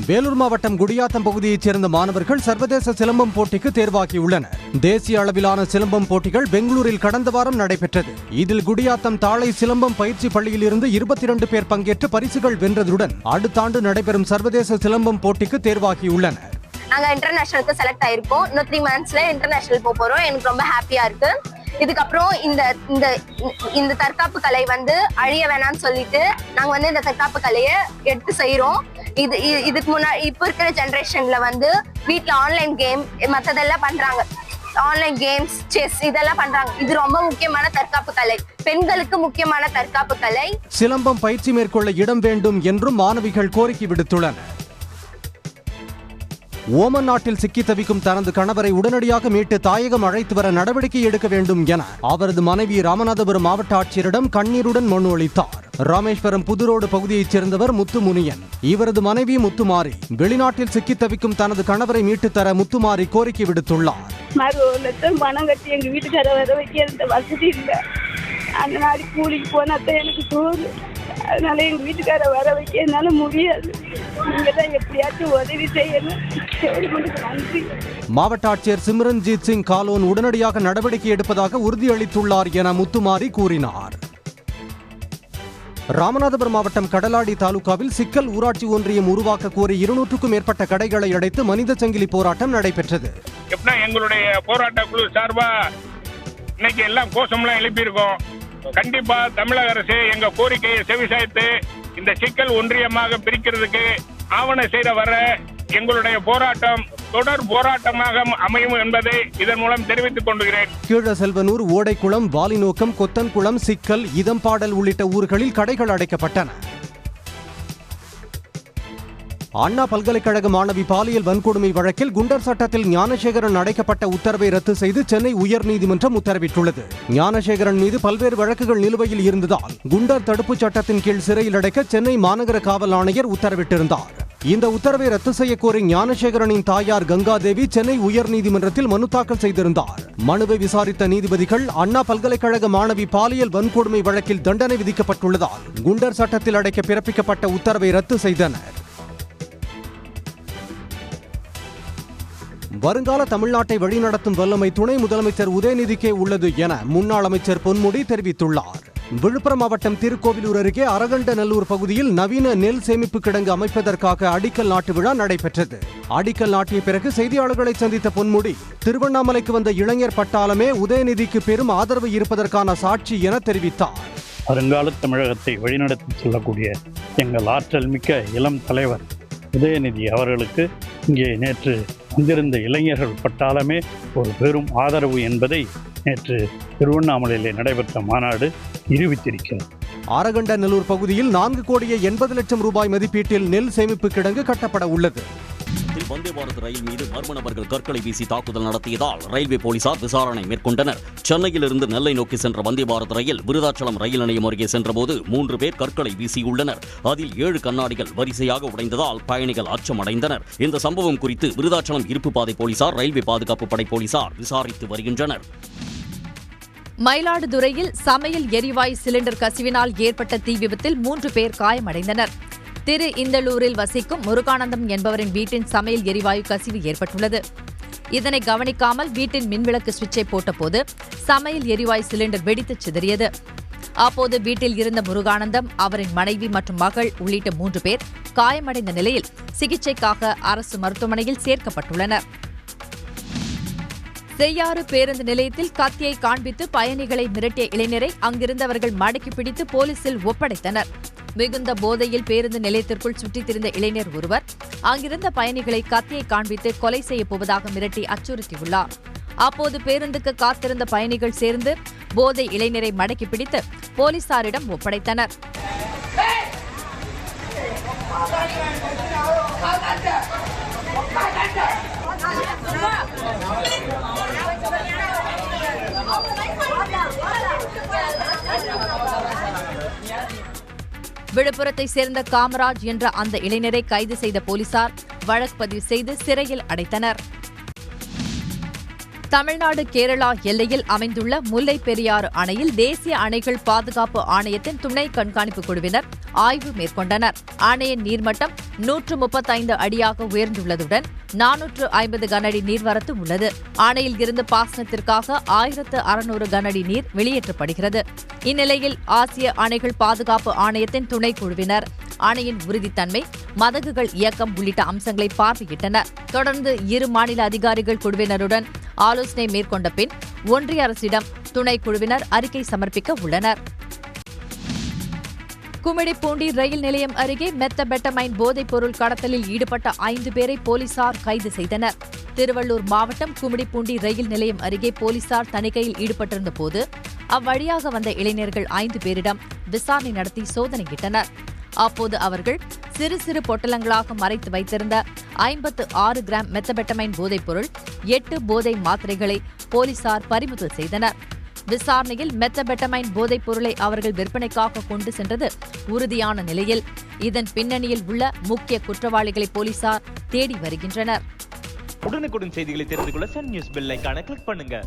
வேலூர் மாவட்டம் குடியாத்தம் பகுதியைச் சேர்ந்த மாணவர்கள் சர்வதேச சிலம்பம் போட்டிக்கு தேர்வாகியுள்ளனர். தேசிய அளவிலான சிலம்பம் போட்டிகள் பெங்களூரில் கடந்த வாரம் நடைபெற்றது. இதில் குடியாத்தம் தாளை சிலம்பம் பயிற்சி பள்ளியில் இருந்து 22 பேர் பங்கேற்று பரிசுகள் வென்றதுடன் அடுத்த ஆண்டு நடைபெறும் சர்வதேச சிலம்பம் போட்டிக்கு தேர்வாகியுள்ளனர். நாங்கள் இன்டர்நேஷனலுக்கு செலக்ட் ஆயிருக்கோம். இன்னும் 3 monthsல இன்டர்நேஷனல் போறோம். எனக்கு ரொம்ப ஹாப்பியா இருக்கு. இதுக்கப்புறம் இந்த தற்காப்பு கலை அழிய வேணாம்னு சொல்லிட்டு நாங்க இந்த தற்காப்பு கலையை எடுத்து செய்யறோம். இதுக்கு முன்னாடி இப்ப இருக்கிற ஜெனரேஷன்ல வீட்டுல ஆன்லைன் கேம் மத்ததெல்லாம் பண்றாங்க. ஆன்லைன் கேம்ஸ், செஸ் இதெல்லாம் பண்றாங்க. இது ரொம்ப முக்கியமான தற்காப்பு கலை, பெண்களுக்கு முக்கியமான தற்காப்பு கலை. சிலம்பம் பயிற்சி மேற்கொள்ள இடம் வேண்டும் என்றும் மாணவிகள் கோரிக்கை விடுத்துள்ளனர். ஓமன் நாட்டில் சிக்கி தவிக்கும் தனது கணவரை உடனடியாக மீட்டு தாயகம் அழைத்து வர நடவடிக்கை எடுக்க வேண்டும் என அவரது மனைவி ராமநாதபுரம் மாவட்ட ஆட்சியரிடம் கண்ணீருடன் மனு அளித்தார். ராமேஸ்வரம் புதுரோடு பகுதியைச் சேர்ந்தவர் முத்துமுனியன். இவரது மனைவி முத்துமாரி வெளிநாட்டில் சிக்கி தவிக்கும் தனது கணவரை மீட்டு தர முத்துமாரி கோரிக்கை விடுத்துள்ளார். பணம் கட்டி எங்க வீட்டுக்கார வர வைக்க வசதி இல்லை. அந்த நாடு கூலிக்கு போனாத்தான் எனக்கு தோது. அதனால எங்க வீட்டுக்கார வர வைக்க என்னால முடியாது. நீங்க தான் எப்படியாச்சும் உதவி செய்யணும். நன்றி. மாவட்ட ஆட்சியர் சிம்ரன்ஜித் சிங் காலோன் உடனடியாக நடவடிக்கை எடுப்பதாக உறுதியளித்துள்ளார் என முத்துமாரி கூறினார். ராமநாதபுரம் மாவட்டம் கடலாடி தாலுகாவில் சிக்கல் ஊராட்சி ஒன்றியம் உருவாக்க கோரி 200க்கும் மேற்பட்ட கடைகளை அடைத்து மனித சங்கிலி போராட்டம் நடைபெற்றது. எங்களுடைய போராட்ட குழு சார்பா இன்னைக்கு எல்லாம் கோஷம்லாம் எழுப்பியிருக்கோம். கண்டிப்பா தமிழக அரசு எங்க கோரிக்கையை செவிசாய்த்து இந்த சிக்கல் ஒன்றியமாக பிரிக்கிறதுக்கு ஆவணம் செய்த வர எங்களுடைய போராட்டம் தொடர் போராட்டமாக அமையும் என்பதை இதன் மூலம் தெரிவித்துக் கொள்கிறேன். கீழசெல்வனூர், ஓடைக்குளம், வாலிநோக்கம், கொத்தன்குளம், சிக்கல், இதம்பாடல் உள்ளிட்ட ஊர்களில் கடைகள் அடைக்கப்பட்டன. அண்ணா பல்கலைக்கழக மாணவி பாலியல் வன்கொடுமை வழக்கில் குண்டர் சட்டத்தில் ஞானசேகரன் அடைக்கப்பட்ட உத்தரவை ரத்து செய்து சென்னை உயர்நீதிமன்றம் உத்தரவிட்டுள்ளது. ஞானசேகரன் மீது பல்வேறு வழக்குகள் நிலுவையில் இருந்ததால் குண்டர் தடுப்புச் சட்டத்தின் கீழ் சிறையில் அடைக்க சென்னை மாநகர காவல் ஆணையர் உத்தரவிட்டிருந்தார். இந்த உத்தரவை ரத்து செய்யக்கோரி ஞானசேகரனின் தாயார் கங்காதேவி சென்னை உயர்நீதிமன்றத்தில் மனு தாக்கல் செய்திருந்தார். மனுவை விசாரித்த நீதிபதிகள் அண்ணா பல்கலைக்கழக மாணவி பாலியல் வன்கொடுமை வழக்கில் தண்டனை விதிக்கப்பட்டுள்ளதால் குண்டர் சட்டத்தில் அடைக்க பிறப்பிக்கப்பட்ட உத்தரவை ரத்து செய்தனர். வருங்கால தமிழ்நாட்டை வழிநடத்தும் வல்லமை துணை முதலமைச்சர் உதயநிதிக்கே உள்ளது என முன்னாள் அமைச்சர் பொன்முடி தெரிவித்துள்ளார். விழுப்புரம் மாவட்டம் திருக்கோவிலூர் அருகே அரகண்டநல்லூர் பகுதியில் நவீன நெல் சேமிப்பு கிடங்கு அமைப்பதற்காக அடிக்கல் நாட்டு விழா நடைபெற்றது. அடிக்கல் நாட்டிய பிறகு செய்தியாளர்களை சந்தித்த பொன்முடி, திருவண்ணாமலைக்கு வந்த இளைஞர் பட்டாளமே உதயநிதிக்கு பெரும் ஆதரவு இருப்பதற்கான சாட்சி என தெரிவித்தார். வருங்கால தமிழகத்தை வழிநடத்தி செல்லக்கூடிய எங்கள் ஆற்றல் மிக்க இளம் தலைவர் உதயநிதி அவர்களுக்கு இங்கே நேற்று வந்திருந்த இளைஞர்கள் பட்டாளமே ஒரு பெரும் ஆதரவு என்பதை நேற்று திருவண்ணாமலையிலே நடைபெற்ற மாநாடு நிரூபித்திருக்கிறது. அரகண்டநல்லூர் பகுதியில் 4,80,00,000 ரூபாய் மதிப்பீட்டில் நெல் சேமிப்பு கிடங்கு கட்டப்பட உள்ளது. வந்தே பாரத் ரயில் மீது மர்ம நபர்கள் கற்களை வீசி தாக்குதல் நடத்தியதால் ரயில்வே போலீசார் விசாரணை மேற்கொண்டனர். சென்னையிலிருந்து நெல்லை நோக்கி சென்ற வந்தே பாரத் ரயில் விருதாச்சலம் ரயில் நிலையம் அருகே சென்றபோது 3 பேர் கற்களை வீசியுள்ளனர். அதில் 7 கண்ணாடிகள் வரிசையாக உடைந்ததால் பயணிகள் அச்சமடைந்தனர். இந்த சம்பவம் குறித்து விருதாச்சலம் இருப்பு பாதை போலீசார், ரயில்வே பாதுகாப்பு படை போலீசார் விசாரித்து வருகின்றனர். மயிலாடுதுறையில் சமையல் எரிவாயு சிலிண்டர் கசிவினால் ஏற்பட்ட தீ விபத்தில் 3 பேர் காயமடைந்தனர். திரு இந்தலூரில் வசிக்கும் முருகானந்தம் என்பவரின் வீட்டின் சமையல் எரிவாயு கசிவு ஏற்பட்டுள்ளது. இதனை கவனிக்காமல் வீட்டின் மின்விளக்கு சுவிட்சை போட்டபோது சமையல் எரிவாயு சிலிண்டர் வெடித்து சிதறியது. அப்போது வீட்டில் இருந்த முருகானந்தம், அவரின் மனைவி மற்றும் மகள் உள்ளிட்ட 3 பேர் காயமடைந்த நிலையில் சிகிச்சைக்காக அரசு மருத்துவமனையில் சேர்க்கப்பட்டுள்ளனர். செய்யாறு பேருந்து நிலையத்தில் கத்தியை காண்பித்து பயணிகளை மிரட்டிய இளைஞரை அங்கிருந்தவர்கள் மடக்கி பிடித்து போலீசில் ஒப்படைத்தனர். மிகுந்த போதையில் பேருந்து நிலையத்திற்குள் சுற்றித் திரிந்த இளைஞர் ஒருவர் அங்கிருந்த பயணிகளை கத்தியை காண்பித்து கொலை செய்யப் போவதாக மிரட்டி அச்சுறுத்தியுள்ளார். அப்போது பேருந்துக்கு காத்திருந்த பயணிகள் சேர்ந்து போதை இளைஞரை மடக்கி பிடித்து போலீசாரிடம் ஒப்படைத்தனர். விழுப்புரத்தை சேர்ந்த காமராஜ் என்ற அந்த இளைஞரை கைது செய்த போலீசார் வழக்கு பதிவு செய்து சிறையில் அடைத்தனர். தமிழ்நாடு கேரளா எல்லையில் அமைந்துள்ள முல்லை பெரியாறு அணையில் தேசிய அணைகள் பாதுகாப்பு ஆணையத்தின் துணை கண்காணிப்பு குழுவினர் ஆய்வு மேற்கொண்டனர். அணையின் நீர்மட்டம் 135 அடியாக உயர்ந்துள்ளதுடன் 450 கனஅடி நீர்வரத்து உள்ளது. அணையில் இருந்து பாசனத்திற்காக 1600 கனஅடி நீர் வெளியேற்றப்படுகிறது. இந்நிலையில் ஆசிய அணைகள் பாதுகாப்பு ஆணையத்தின் துணைக்குழுவினர் அணையின் உறுதித்தன்மை, மதகுகள் இயக்கம் உள்ளிட்ட அம்சங்களை பார்வையிட்டனர். தொடர்ந்து இரு மாநில அதிகாரிகள் குழுவினருடன் ஆலோசனை மேற்கொண்ட பின் ஒன்றிய அரசிடம் துணைக்குழுவினர் அறிக்கை சமர்ப்பிக்க உள்ளனர். கும்மிடிப்பூண்டி ரயில் நிலையம் அருகே மெத்தபெட்டமைன் போதைப் பொருள் கடத்தலில் ஈடுபட்ட 5 பேரை போலீசார் கைது செய்தனர். திருவள்ளூர் மாவட்டம் கும்மிடிப்பூண்டி ரயில் நிலையம் அருகே போலீசார் தணிக்கையில் ஈடுபட்டிருந்த போது அவ்வழியாக வந்த இளைஞர்கள் 5 பேரிடம் விசாரணை நடத்தி சோதனையிட்டனர். அப்போது அவர்கள் சிறு சிறு பொட்டலங்களாக மறைத்து வைத்திருந்த 56 கிராம் மெத்தபெட்டமைன் போதைப் பொருள், 8 போதை மாத்திரைகளை போலீசார் பறிமுதல் செய்தனர். விசாரணையில் மெத்தபெட்டமைன் போதைப் பொருளை அவர்கள் விற்பனைக்காக கொண்டு சென்றது உறுதியான நிலையில் இதன் பின்னணியில் உள்ள முக்கிய குற்றவாளிகளை போலீசார் தேடி வருகின்றனர். உடனுக்குடன் செய்திகளை தெரிந்து கொள்ள சன் நியூஸ் பெல் ஐகானை கிளிக் பண்ணுங்க.